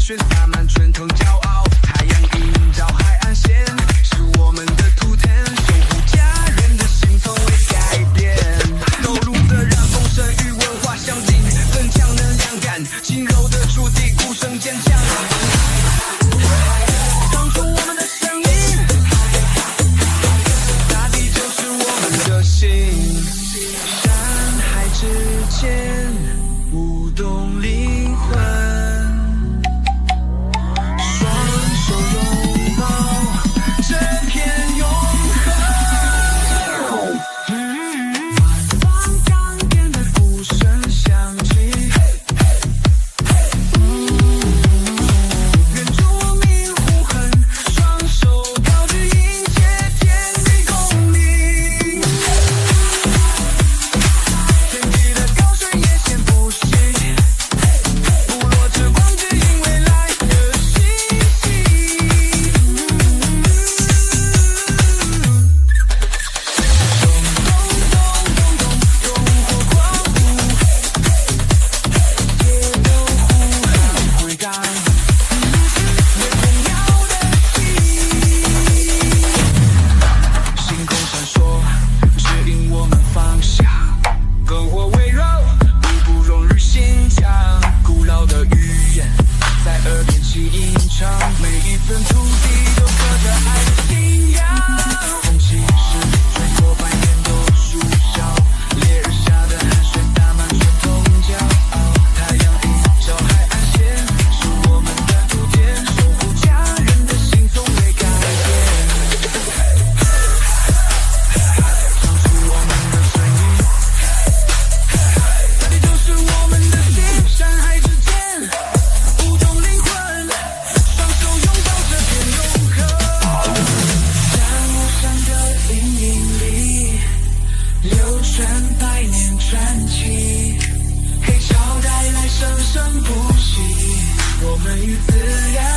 雪洒满春藤，骄傲。太阳映照海岸线，是我们的图腾，守护家人的心从未改变。投入的让丰盛与文化相近，增强能量感，轻柔的触地，鼓声坚强。唱出我们的声音，大地就是我们的心。山海之间，舞动灵魂。黑潮带来生生不息，我们与自然